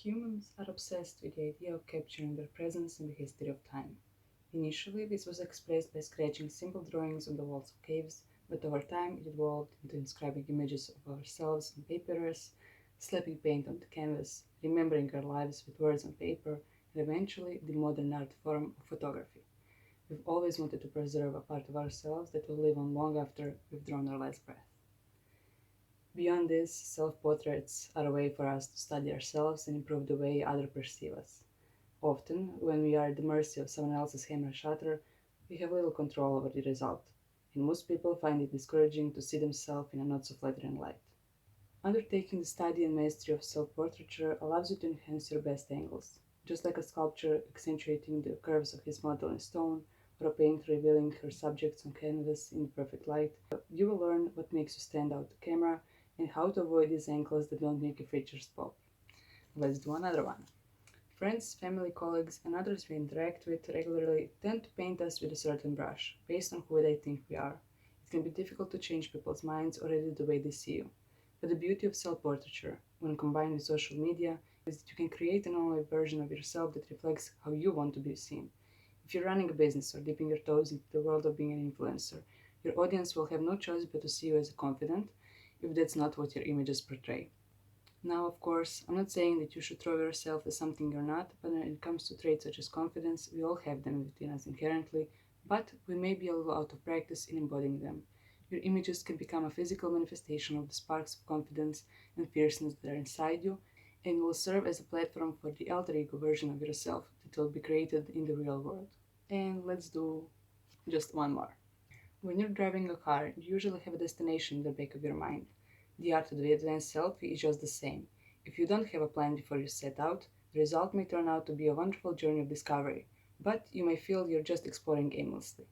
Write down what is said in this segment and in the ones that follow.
Humans are obsessed with the idea of capturing their presence in the history of time. Initially, this was expressed by scratching simple drawings on the walls of caves, but over time it evolved into inscribing images of ourselves on papyrus, slapping paint on the canvas, remembering our lives with words on paper, and eventually the modern art form of photography. We've always wanted to preserve a part of ourselves that will live on long after we've drawn our last breath. Beyond this, self-portraits are a way for us to study ourselves and improve the way others perceive us. Often, when we are at the mercy of someone else's camera shutter, we have little control over the result, and most people find it discouraging to see themselves in a not so flattering light. Undertaking the study and mastery of self-portraiture allows you to enhance your best angles. Just like a sculptor accentuating the curves of his model in stone, or a painter revealing her subjects on canvas in perfect light, you will learn what makes you stand out to camera and how to avoid these angles that don't make your features pop. Let's do another one. Friends, family, colleagues, and others we interact with regularly tend to paint us with a certain brush, based on who they think we are. It can be difficult to change people's minds or edit the way they see you. But the beauty of self-portraiture, when combined with social media, is that you can create an online version of yourself that reflects how you want to be seen. If you're running a business or dipping your toes into the world of being an influencer, your audience will have no choice but to see you as confident, if that's not what your images portray. Now, of course, I'm not saying that you should throw yourself as something you're not, but when it comes to traits such as confidence, we all have them within us inherently, but we may be a little out of practice in embodying them. Your images can become a physical manifestation of the sparks of confidence and fierceness that are inside you, and will serve as a platform for the alter ego version of yourself that will be created in the real world. And let's do just one more. When you're driving a car, you usually have a destination in the back of your mind. The art of the advanced selfie is just the same. If you don't have a plan before you set out, the result may turn out to be a wonderful journey of discovery, but you may feel you're just exploring aimlessly.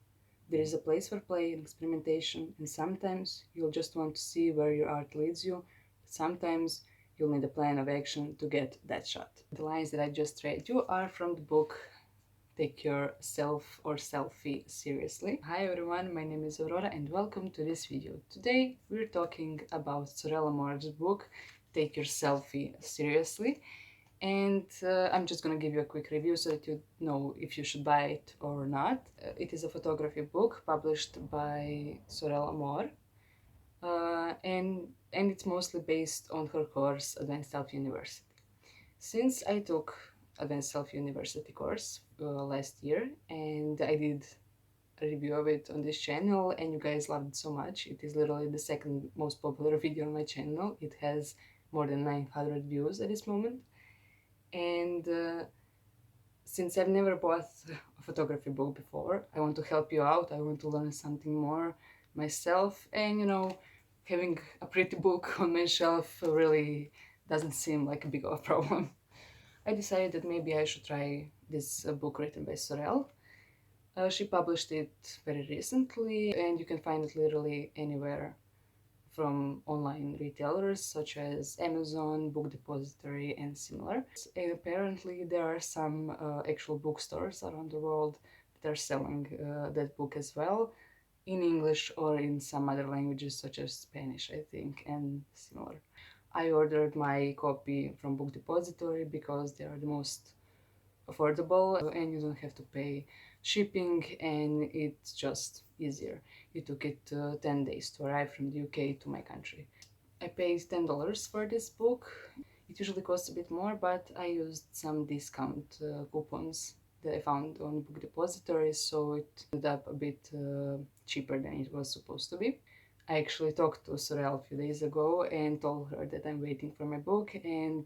There is a place for play and experimentation, and sometimes you'll just want to see where your art leads you, but sometimes you'll need a plan of action to get that shot. The lines that I just read you are from the book Take Yourself or Selfie Seriously. Hi everyone, my name is Aurora and welcome to this video. Today we're talking about Sorelle Amore's book Take Your Selfie Seriously, and I'm just gonna give you a quick review so that you know if you should buy it or not. It is a photography book published by Sorelle Amore, and it's mostly based on her course Advanced Self University. Since I took Advanced Self University course last year, and I did a review of it on this channel, and you guys loved it so much. It is literally the second most popular video on my channel. It has more than 900 views at this moment. And since I've never bought a photography book before, I want to help you out. I want to learn something more myself, and having a pretty book on my shelf really doesn't seem like a big of a problem. I decided that maybe I should try this book written by Sorelle. She published it very recently, and you can find it literally anywhere from online retailers such as Amazon, Book Depository, and similar. And apparently, there are some actual bookstores around the world that are selling that book as well, in English or in some other languages such as Spanish, I think, and similar. I ordered my copy from Book Depository because they are the most affordable and you don't have to pay shipping, and it's just easier. It took it 10 days to arrive from the UK to my country. I paid $10 for this book. It usually costs a bit more, but I used some discount coupons that I found on Book Depository, so it ended up a bit cheaper than it was supposed to be. I actually talked to Sorelle a few days ago and told her that I'm waiting for my book, and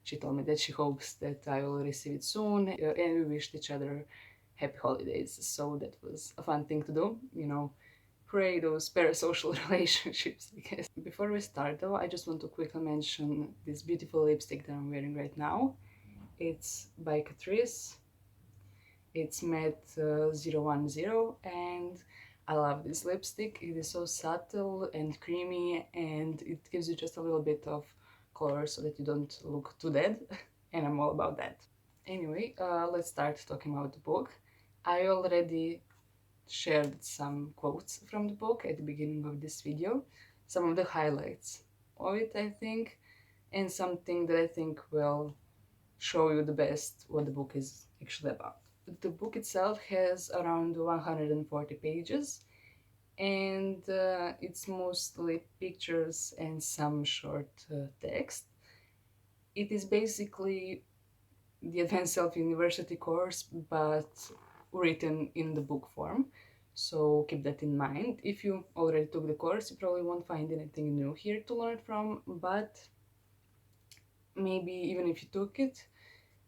she told me that she hopes that I will receive it soon, and we wished each other happy holidays. So that was a fun thing to do, pray those parasocial relationships, I guess. Before we start though, I just want to quickly mention this beautiful lipstick that I'm wearing right now. It's by Catrice. It's matte 010, and I love this lipstick. It is so subtle and creamy, and it gives you just a little bit of color so that you don't look too dead, and I'm all about that. Anyway, let's start talking about the book. I already shared some quotes from the book at the beginning of this video, some of the highlights of it, I think, and something that I think will show you the best what the book is actually about. The book itself has around 140 pages, and it's mostly pictures and some short text. It is basically the Advanced Self University course, but written in the book form. So keep that in mind. If you already took the course, you probably won't find anything new here to learn from, but maybe even if you took it,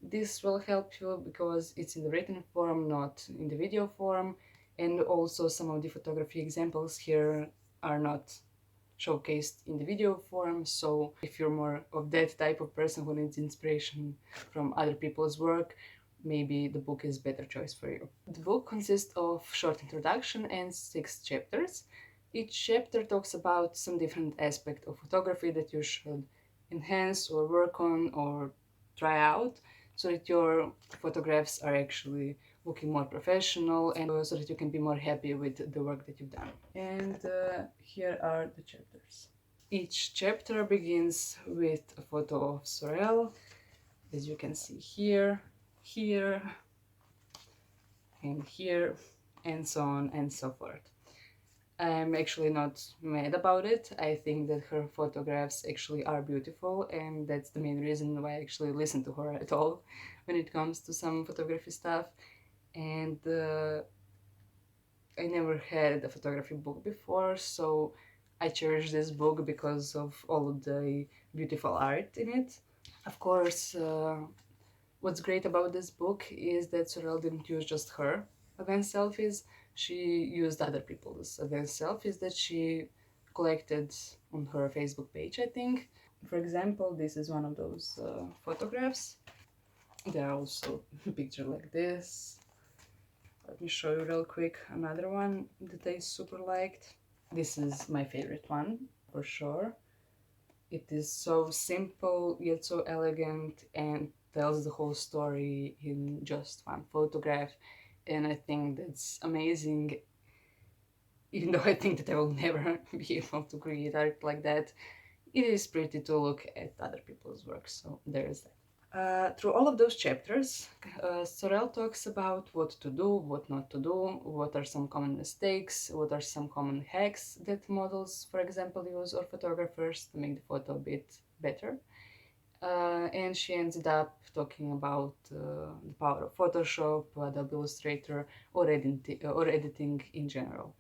this will help you because it's in the written form, not in the video form, and also some of the photography examples here are not showcased in the video form. So if you're more of that type of person who needs inspiration from other people's work, maybe the book is a better choice for you. The book consists of short introduction and 6 chapters. Each chapter talks about some different aspect of photography that you should enhance or work on or try out so that your photographs are actually looking more professional and so that you can be more happy with the work that you've done. And here are the chapters. Each chapter begins with a photo of Sorelle, as you can see here, here, and here, and so on and so forth. I'm actually not mad about it. I think that her photographs actually are beautiful, and that's the main reason why I actually listen to her at all when it comes to some photography stuff. And I never had a photography book before, so I cherish this book because of all of the beautiful art in it. Of course, what's great about this book is that Sorelle didn't use just her advanced selfies, she used other people's advanced selfies that she collected on her Facebook page, I think. For example, this is one of those photographs. There are also pictures like this. Let me show you real quick another one that I super liked. This is my favorite one, for sure. It is so simple yet so elegant and tells the whole story in just one photograph. And I think that's amazing, even though I think that I will never be able to create art like that. It is pretty to look at other people's work, so there is that. Through all of those chapters, Sorelle talks about what to do, what not to do, what are some common mistakes, what are some common hacks that models, for example, use or photographers to make the photo a bit better. And she ended up talking about the power of Photoshop, Adobe Illustrator, or editing in general.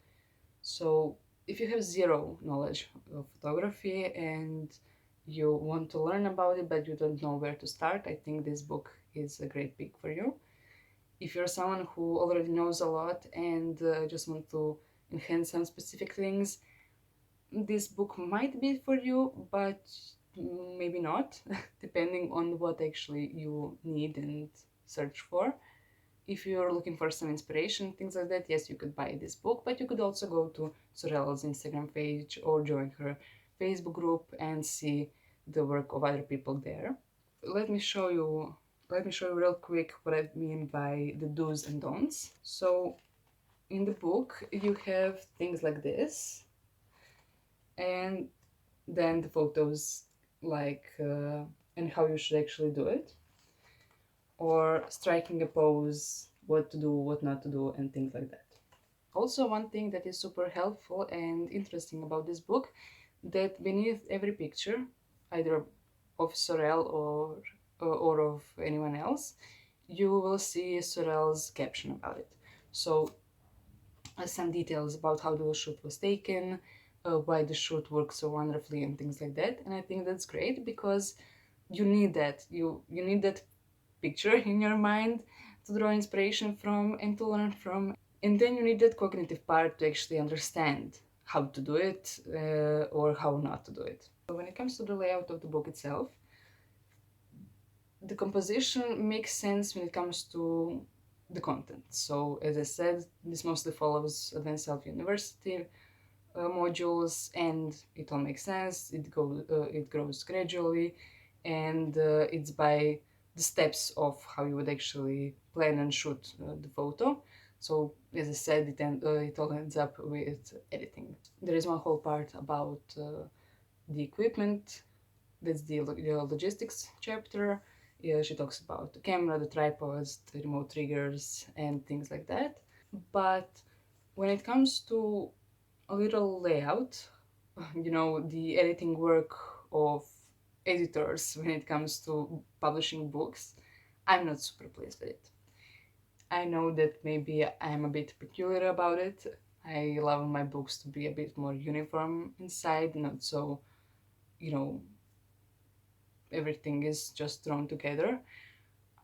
So if you have zero knowledge of photography and you want to learn about it but you don't know where to start, I think this book is a great pick for you. If you're someone who already knows a lot and just want to enhance some specific things, this book might be for you, but maybe not, depending on what actually you need and search for. If you're looking for some inspiration, things like that, yes, you could buy this book, but you could also go to Sorelle's Instagram page or join her Facebook group and see the work of other people there. Let me show you real quick what I mean by the do's and don'ts. So in the book you have things like this, and then the photos like and how you should actually do it, or striking a pose, what to do, what not to do, and things like that. Also, one thing that is super helpful and interesting about this book, that beneath every picture, either of Sorelle or of anyone else, you will see Sorelle's caption about it. So some details about how the shoot was taken, why the shoot works so wonderfully, and things like that. And I think that's great because you need that. You need that picture in your mind to draw inspiration from and to learn from. And then you need that cognitive part to actually understand how to do it or how not to do it. So when it comes to the layout of the book itself, the composition makes sense when it comes to the content. So as I said, this mostly follows Advanced Self University modules, and it all makes sense. It grows gradually, and it's by the steps of how you would actually plan and shoot the photo. So as I said, it all ends up with editing. There is one whole part about the equipment. That's the logistics chapter, Yeah, she talks about the camera, the tripods, the remote triggers, and things like that. But when it comes to a little layout, the editing work of editors when it comes to publishing books, I'm not super pleased with it. I know that maybe I'm a bit peculiar about it. I love my books to be a bit more uniform inside, not so, you know, everything is just thrown together.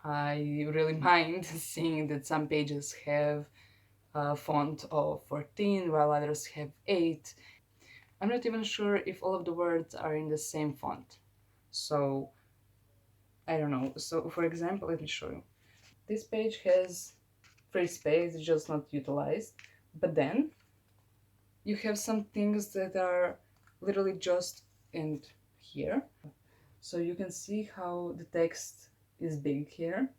I really mind seeing that some pages have a font of 14 while others have 8. I'm not even sure if all of the words are in the same font. So, I don't know. So, for example, let me show you. This page has free space, just not utilized. But then you have some things that are literally just in here. So you can see how the text is big here.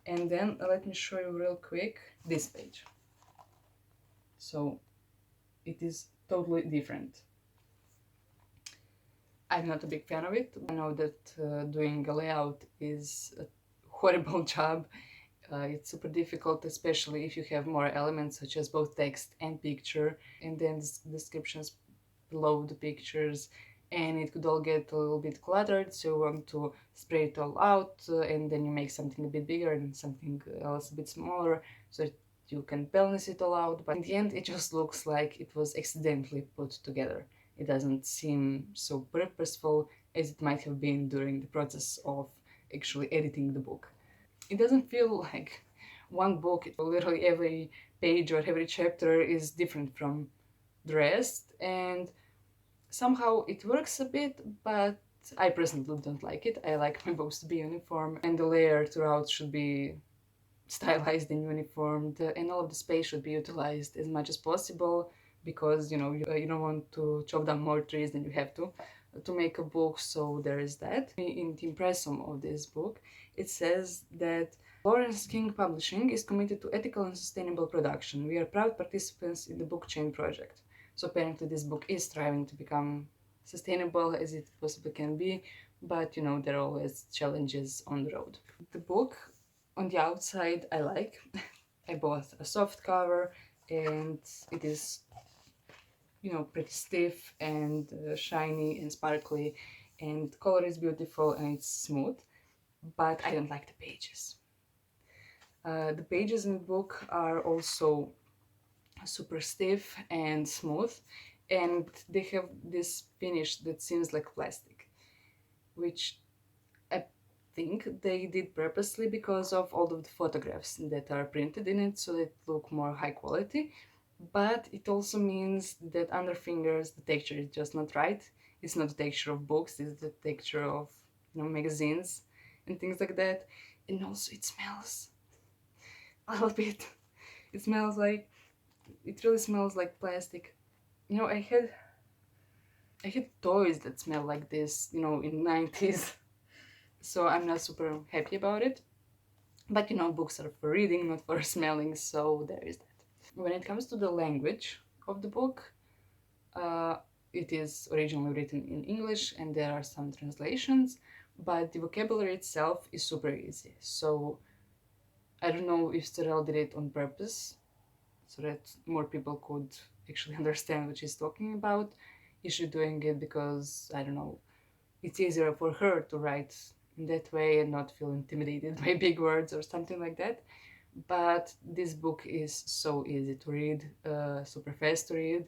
And then let me show you real quick this page. So it is totally different. I'm not a big fan of it. I know that doing a layout is a horrible job. It's super difficult, especially if you have more elements such as both text and picture, and then descriptions below the pictures, and it could all get a little bit cluttered. So you want to spread it all out, and then you make something a bit bigger and something else a bit smaller, so that you can balance it all out. But in the end, it just looks like it was accidentally put together. It doesn't seem so purposeful as it might have been during the process of actually editing the book. It doesn't feel like one book. Literally every page or every chapter is different from the rest, and somehow it works a bit, but I personally don't like it. I like my books to be uniform, and the layer throughout should be stylized and uniformed, and all of the space should be utilized as much as possible, because you don't want to chop down more trees than you have to make a book. So there is that. In the impressum of this book, it says that Lawrence King Publishing is committed to ethical and sustainable production. We are proud participants in the book chain project. So apparently this book is striving to become sustainable as it possibly can be, but there are always challenges on the road. The book on the outside I like. I bought a soft cover, and it is pretty stiff and shiny and sparkly, and the color is beautiful and it's smooth, but I don't like the pages. The pages in the book are also super stiff and smooth, and they have this finish that seems like plastic, which I think they did purposely because of all of the photographs that are printed in it, so they look more high quality. But it also means that under fingers the texture is just not right. It's not the texture of books, it's the texture of magazines and things like that. And also it smells a little bit. It smells like it really smells like plastic. I had toys that smell like this, in 90s. So I'm not super happy about it. But books are for reading, not for smelling, so there is that. When it comes to the language of the book, uh, it is originally written in English and there are some translations, but the vocabulary itself is super easy. So I don't know if Sorelle did it on purpose so that more people could actually understand what she's talking about. Is she doing it because, I don't know, it's easier for her to write in that way and not feel intimidated by big words or something like that? But this book is so easy to read, super fast to read,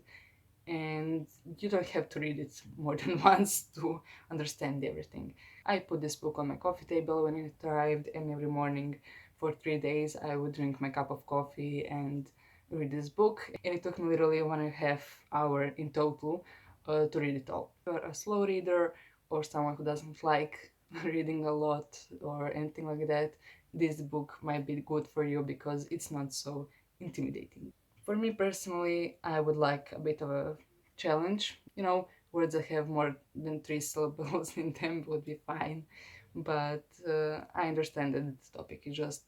and you don't have to read it more than once to understand everything. I put this book on my coffee table when it arrived, and every morning for 3 days I would drink my cup of coffee and read this book. And it took me literally 1.5 hour in total to read it all. If you're a slow reader or someone who doesn't like reading a lot or anything like that, this book might be good for you because it's not so intimidating. For me personally, I would like a bit of a challenge. Words that have more than 3 syllables in them would be fine. But I understand that this topic is just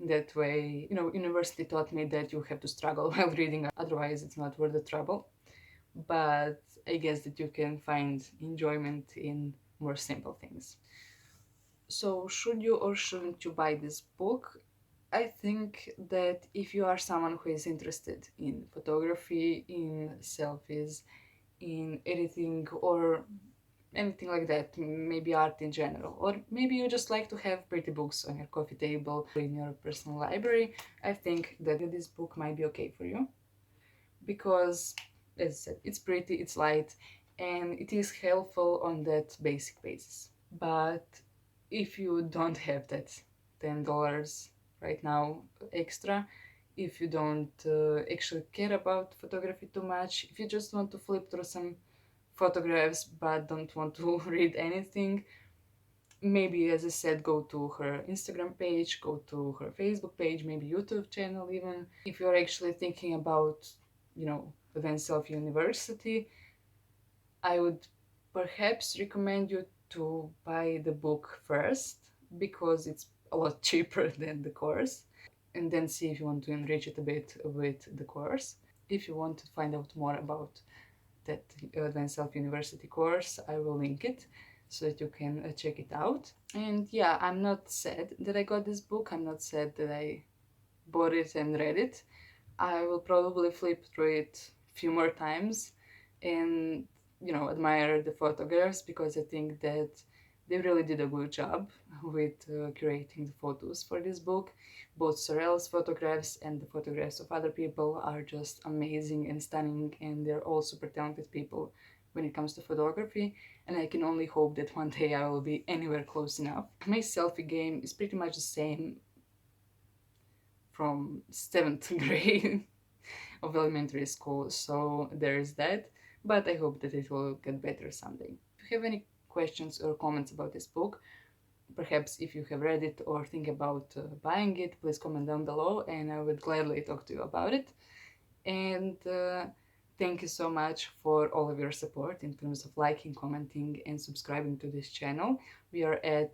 that way. University taught me that you have to struggle while reading, otherwise, it's not worth the trouble. But I guess that you can find enjoyment in more simple things. So, should you or shouldn't you buy this book? I think that if you are someone who is interested in photography, in selfies, in editing, or anything like that, maybe art in general, or maybe you just like to have pretty books on your coffee table in your personal library, I think that this book might be okay for you because, as I said, it's pretty, it's light, and it is helpful on that basic basis. But if you don't have that $10 right now extra, if you don't actually care about photography too much, if you just want to flip through some photographs but don't want to read anything, maybe, as I said, go to her Instagram page, go to her Facebook page, maybe YouTube channel even. If you're actually thinking about, Advanced Self University, I would perhaps recommend you to buy the book first because it's a lot cheaper than the course, and then see if you want to enrich it a bit with the course. If you want to find out more about that Advanced Self University course, I will link it so that you can check it out. And yeah, I'm not sad that I got this book. I'm not sad that I bought it and read it. I will probably flip through it a few more times and, admire the photographs because I think that they really did a good job with curating the photos for this book. Both Sorelle's photographs and the photographs of other people are just amazing and stunning, and they're all super talented people when it comes to photography. And I can only hope that one day I will be anywhere close enough. My selfie game is pretty much the same from seventh grade of elementary school, so there is that. But I hope that it will get better someday. If you have any questions or comments about this book, perhaps if you have read it or think about buying it, please comment down below and I would gladly talk to you about it. And thank you so much for all of your support in terms of liking, commenting, and subscribing to this channel. We are at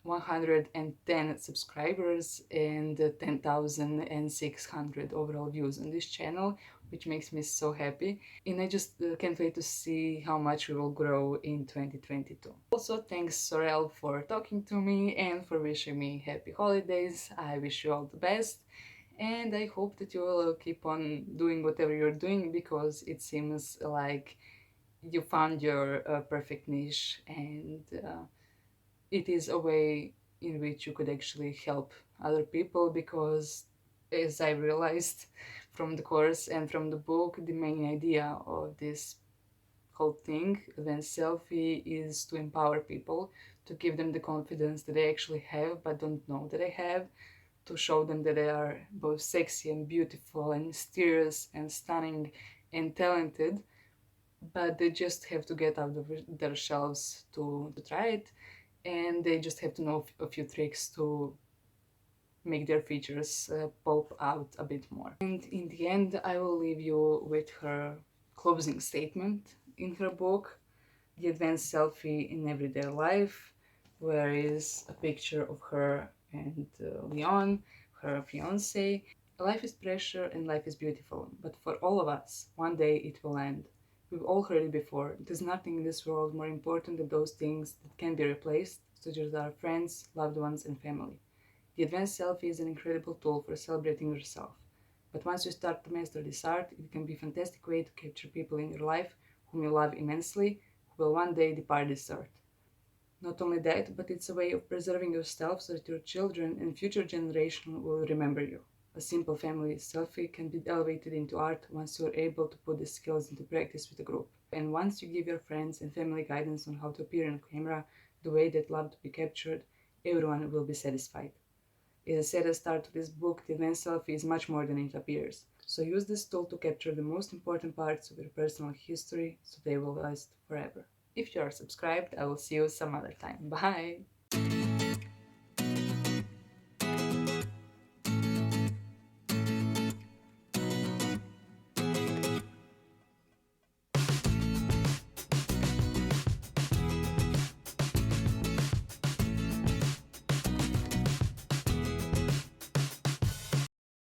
110 subscribers and 10,600 overall views on this channel, which makes me so happy. And I just can't wait to see how much we will grow in 2022. Also, thanks Sorelle for talking to me and for wishing me happy holidays. I wish you all the best. And I hope that you will keep on doing whatever you're doing because it seems like you found your perfect niche, and it is a way in which you could actually help other people because, as I realized from the course and from the book, the main idea of this whole thing, then selfie, is to empower people, to give them the confidence that they actually have but don't know that they have, to show them that they are both sexy and beautiful and mysterious and stunning and talented, but they just have to get out of their shells to try it, and they just have to know a few tricks to make their features pop out a bit more. And in the end, I will leave you with her closing statement in her book, The Advanced Selfie in Everyday Life, where is a picture of her and Leon, her fiance. Life is pressure and life is beautiful, but for all of us, one day it will end. We've all heard it before. There's nothing in this world more important than those things that can be replaced, such as our friends, loved ones, and family. The advanced selfie is an incredible tool for celebrating yourself. But once you start to master this art, it can be a fantastic way to capture people in your life whom you love immensely, who will one day depart this earth. Not only that, but it's a way of preserving yourself so that your children and future generations will remember you. A simple family selfie can be elevated into art once you are able to put the skills into practice with a group. And once you give your friends and family guidance on how to appear on camera the way they'd love to be captured, everyone will be satisfied. As I said at the start of this book, the advanced selfie is much more than it appears. So use this tool to capture the most important parts of your personal history so they will last forever. If you are subscribed, I will see you some other time. Bye!